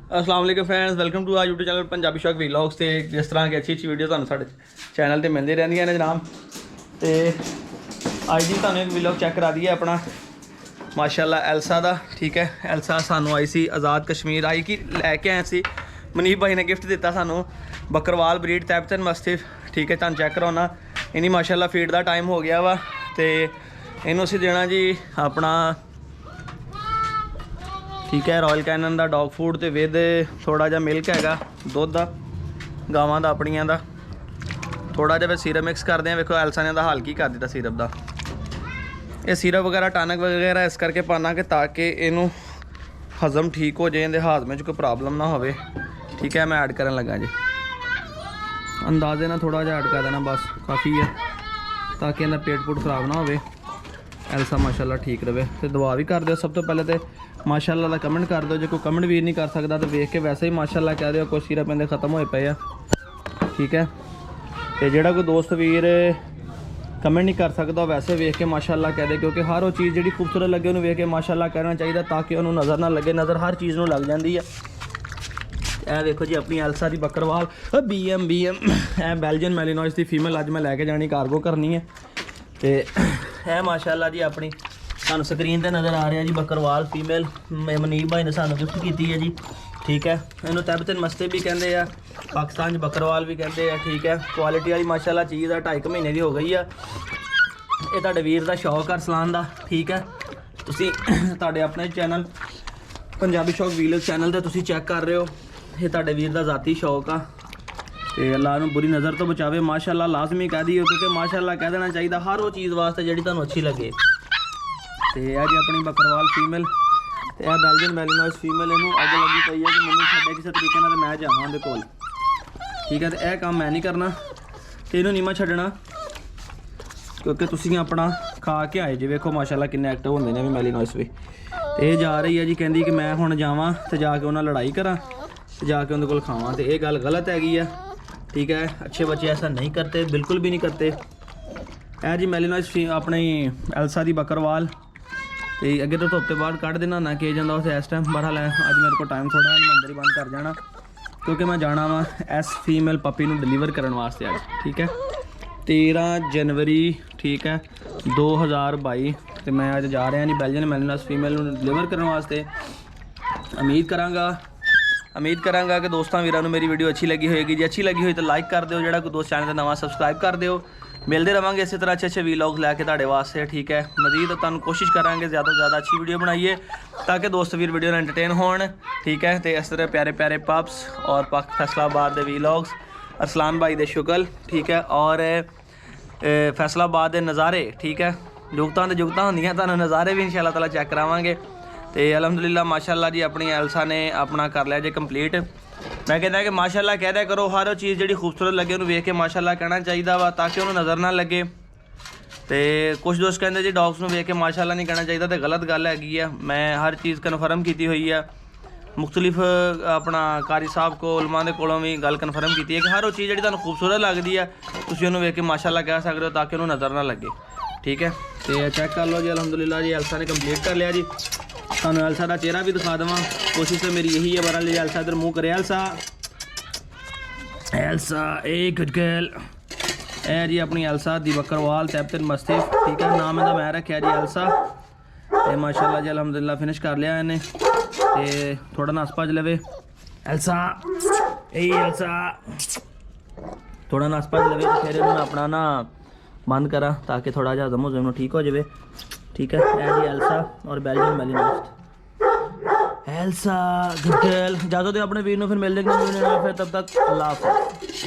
अस्सलाम वालेकुम friends, welcome to our YouTube channel Punjabi Shauk vlogs. से जिस तरह की अच्छी अच्छी वीडियो तुहानू साडे चैनल ते मिलती रहंदियां ने जनाब। तो अज दी तुहानू एक व्लॉग चेक करा दिए अपना माशाल्लाह एल्सा दा। ठीक है, एल्सा सानू आई सी आज़ाद कश्मीर आई कि लैके आए सी। मनीप भाई ने गिफ्ट दिता सानू बकरवाल ब्रीड तैबतन मस्तिफ। ठीक है, तुहानू चेक कराना इन्हीं माशाल्लाह फीड का टाइम हो गया वा। तो इनू असीं देना जी अपना ठीक है रॉयल कैनन का डॉग फूड तो विद थोड़ा जहा मिल्क हैगा दुध का गावां का अपनिया का। थोड़ा जहा सिरप मिक्स करते हैं। वेखो एल्सा ने हाल की कर दिता सिरप का। ये सिरप वगैरह टानक वगैरह इस करके पाना कि ताकि इनू हजम ठीक हो जाए, इहदे हाजमे च कोई प्रॉब्लम ना हो। ठीक है, मैं ऐड करन लगा जी अंदाजे ना थोड़ा जहा ऐड कर देना बस काफ़ी है, ताकि इहदा पेट पूट खराब ना हो। एल्सा माशाल्लाह ठीक रहे। तो दुआ भी कर दो। सब तो पहले तो माशाल्लाह का कमेंट कर दो। जो कोई कमेंट भी नहीं कर सकता तो वेख के वैसे ही माशाल्लाह कह दो कुछ सिरप इहदे खत्म होए पे। ठीक है, तो जोड़ा कोई दोस्त वीर कमेंट नहीं कर सकता वैसे वेख के माशाल्लाह कह दे, क्योंकि हर वो चीज़ जी खूबसूरत लगे उन्होंने वेख के माशाल्लाह कहना चाहिए, ताकि उन्होंने नज़र ना लगे। नज़र हर चीज़ में लग जाती है। यह देखो जी अपनी एल्सा की बकरवाल BM बेल्जियन मैलिनॉइस की फीमेल अज मैं लैके जानी कार्गो करनी है। तो है माशाल्लाह जी अपनी सानू स्क्रीन पर नज़र आ रहा जी बकरवाल फीमेल मनीप भाई ने सानू गिफ्ट की है जी। ठीक है, इन्हों तैबतन मस्ते भी कहते हैं, पाकिस्तान बकरवाल भी कहते हैं। ठीक है, क्वालिटी वाली माशाल्लाह चीज़ है। 2.5 महीने की हो गई है। ये तुहाडे वीर का शौक है अरसलान का। ठीक है, तुसी तुहाडे अपने चैनल पंजाबी शौक व्लॉग चैनल ते तुसी चेक कर रहे हो। ये तुहाडे वीर का ज़ाती शौक आ। तो अल्लाह नूं बुरी नज़र तो बचावे। माशाल्लाह लाजमी कह दी, क्योंकि माशाल्लाह कह देना चाहिए हर वो चीज़ वास्ते जी तुहानूं अच्छी लगे। तो यह जी अपनी बकरवाल फीमेल तो यह बेल्जियन मैलिनॉइस फीमेल इनू अग लगी पई है कि मैंने छड्डे किसी तरीके नाल मैं जावां उहदे कोल। ठीक है, तो यह काम मैं नहीं करना तो इनू नहीं मैं छड्डना, क्योंकि तुसीं अपना खा के आए जी। वेखो माशाल्लाह किन्ने एक्टिव होंदे ने भी मैलिनॉइस भी। तो ये जा रही है जी, कहती कि मैं हुण जावां तो जाके उन्हां लड़ाई करा तो जाके उनके कोल खावां। तो ये गल गलत हैगी है। ठीक है, अच्छे बच्चे ऐसा नहीं करते, बिल्कुल भी नहीं करते। है जी मैलिनॉइस अपनी एल्सा की बकरवाल। तो अगे तो धुप के बाद कढ़ देना ना कि जाता उसे इस टाइम। बहरहाल अज मेरे को टाइम थोड़ा है, अंदर ही बंद कर जाना, क्योंकि मैं जाना वा इस फीमेल पपी को डिलीवर करने वास्ते अज। ठीक है, 13 जनवरी ठीक है 2022। तो मैं अज जा रहा जी बेल्जियन मैलिनॉइस फीमेल डिलीवर करने वास्ते। उम्मीद करांगा कि दोस्तों वीरों को मेरी वीडियो अच्छी लगी होगी जी। अच्छी लगी हुई तो लाइक कर दो, जो कोई दोस्त चैनल नवा सबसक्राइब कर दो। मिलते रहेंगे इसी तरह अच्छे व्लॉग लैके तुहाडे वास्ते। ठीक है, मजीद तुहानूं कोशिश करांगे ज़्यादा से ज़्यादा अच्छी वीडियो बनाइए, ताकि दोस्त वीर वीडियो में एंटरटेन होण। ठीक है, तो इस तरह प्यारे प्यारे पब्स और फैसलाबाद के व्लॉग्स अरसलान भाई दे शुक्ल। ठीक है, और फैसलाबाद के नज़ारे। ठीक है, जुगतां तो जुगतां होंदियां, तुहानूं नज़ारे भी इंशाअल्लाह ताला चेक करावांगे। तो अलहमदुलिल्लाह माशाल्लाह जी अपनी एल्सा ने अपना कर लिया जी कंप्लीट। मैं कहता कि माशाल्लाह कह दिया करो, हर चीज़ जी खूबसूरत लगे उन्होंने वेख के माशाल्लाह कहना चाहिए वा, ताकि उन्होंने नज़र ना लगे। तो कुछ दोस्त कहते जी डॉग्स में वेख के माशाल्लाह नहीं कहना चाहिए, तो गलत गल हैगी है। मैं हर चीज़ कन्फर्म की हुई है, मुख्तलिफ अपना कारी साहब को उलमा के कोलों भी गल कन्फर्म की है कि हर वो चीज़ जी तुहानूं खूबसूरत लगती है तुसीं उन्होंने वेख के माशाल्लाह कह सकते हो, ताकि उन्होंने नज़र ना लगे। ठीक है, तो चेक कर लो जी अलहमदुलिल्लाह जी एल्सा ने कंप्लीट कर लिया जी। तुहानूं एल्सा का चेहरा भी दिखा देवां, कोशिश तो मेरी यही है। बहरहाल जी एल्सा इधर मुँह करे। एल्सा ए गुड गर्ल है जी अपनी एल्सा दी बकरवाल तैबतन मस्तिफ। ठीक है, नाम इहदा मैं रखा जी एल्सा। तो माशाल्लाह जी अलहमदुलिल्लाह फिनिश कर लिया इन्हें। तो थोड़ा नस भज लवे एल्सा एल्सा थोड़ा नस भज लवे तो फिर मैं अपना ना बंद करा, ताकि थोड़ा जहा हजम हो ठीक हो जाए। ठीक है, जी एल्सा और बेल्जियन मैलिनॉइस एल्सा गुड गर्ल। इजाज़त दो अपने वीर को, फिर मिलने के लिए। फिर तब तक अल्लाह हाफ़िज़।